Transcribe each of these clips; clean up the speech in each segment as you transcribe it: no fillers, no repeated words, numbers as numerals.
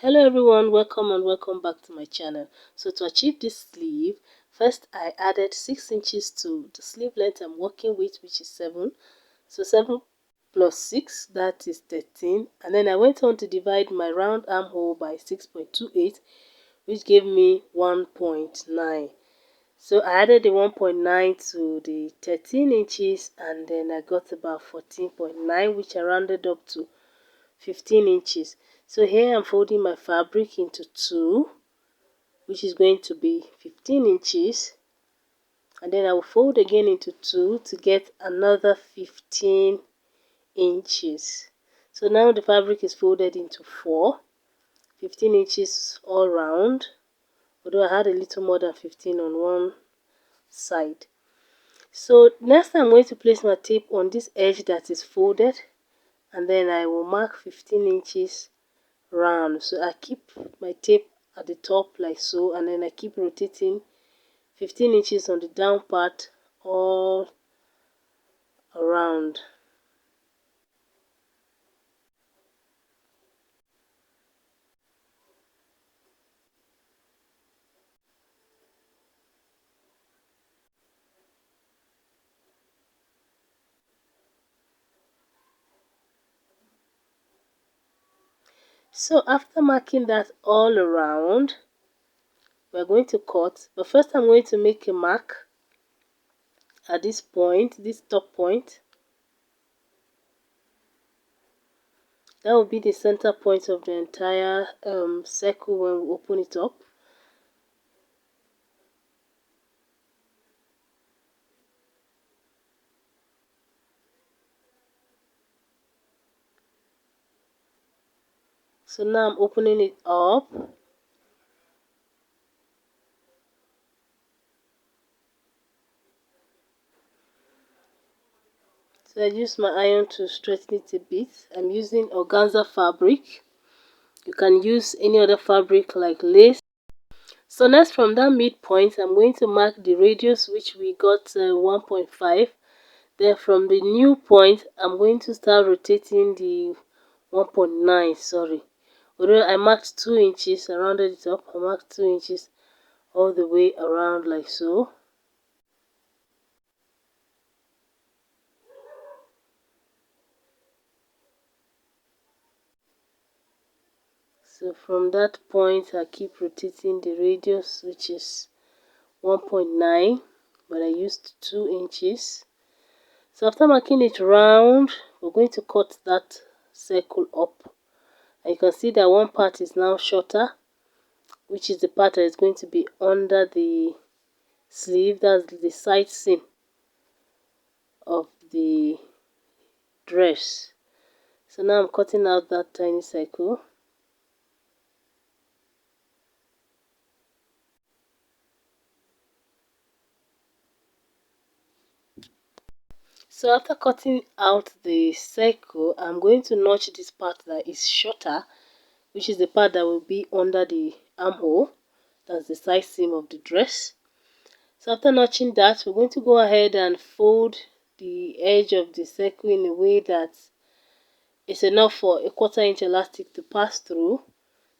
Hello everyone, welcome and welcome back to my channel. So to achieve this sleeve, first I added 6 inches to the sleeve length I'm working with, which is 7. So 7 plus 6, that is 13. And then I went on to divide my round armhole by 6.28, which gave me 1.9. So I added the 1.9 to the 13 inches and then I got about 14.9, which I rounded up to 15 inches. So here I'm folding my fabric into 2, which is going to be 15 inches, and then I will fold again into 2 to get another 15 inches. So now the fabric is folded into 4, 15 inches all round, although I had a little more than 15 on one side. So next I'm going to place my tape on this edge that is folded, and then I will mark 15 inches round. So I keep my tape at the top like so, and then I keep rotating 15 inches on the down part all around. So after marking that all around, we're going to cut, but first I'm going to make a mark at this point, this top point. That will be the center point of the entire circle when we open it up. So now I'm opening it up. So I use my iron to straighten it a bit. I'm using organza fabric. You can use any other fabric like lace. So next, from that midpoint, I'm going to mark the radius, which we got 1.5. Then from the new point, I'm going to start rotating the 1.9, sorry. Although I marked 2 inches, I rounded it up, I marked 2 inches all the way around like so. So from that point, I keep rotating the radius, which is 1.9, but I used 2 inches. So after marking it round, we're going to cut that circle up. And you can see that one part is now shorter, which is the part that is going to be under the sleeve. That's the side seam of the dress. So now I'm cutting out that tiny circle. So after cutting out the circle, I'm going to notch this part that is shorter, which is the part that will be under the armhole. That's the side seam of the dress. So after notching that, we're going to go ahead and fold the edge of the circle in a way that it's enough for a 1/4 inch elastic to pass through.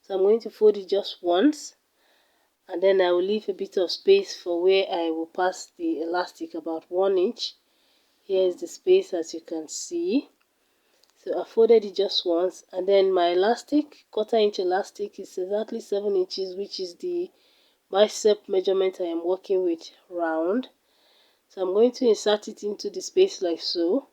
So I'm going to fold it just once, and then I will leave a bit of space for where I will pass the elastic, about 1 inch. Here is the space, as you can see. So I folded it just once, and then my elastic, 1/4 inch elastic, is exactly 7 inches, which is the bicep measurement I am working with round. So I'm going to insert it into the space like so.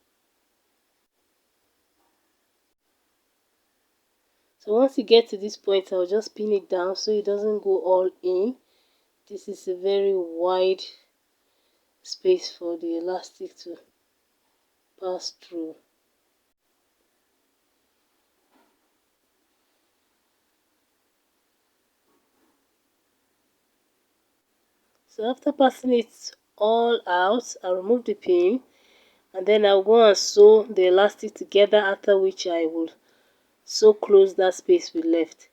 So once you get to this point, I'll just pin it down so it doesn't go all in. This is a very wide space for the elastic to pass through. So after passing it all out, I'll remove the pin, and then I'll go and sew the elastic together, after which I will sew close that space we left.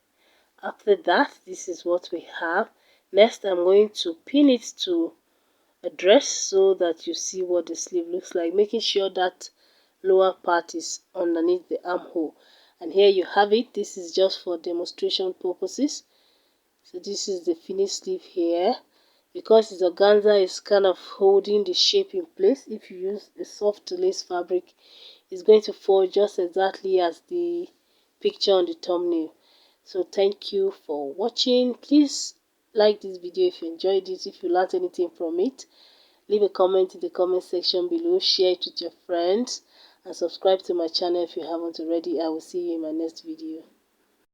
After that, this is what we have. Next, I'm going to pin it to a dress so that you see what the sleeve looks like, making sure that lower part is underneath the armhole. And here you have it. This is just for demonstration purposes. So this is the finished sleeve here. Because it's organza, is kind of holding the shape in place. If you use a soft lace fabric, it's going to fall just exactly as the picture on the thumbnail. So thank you for watching. Please like this video if you enjoyed it, if you learned anything from it. Leave a comment in the comment section below, share it with your friends, and subscribe to my channel if you haven't already. I will see you in my next video.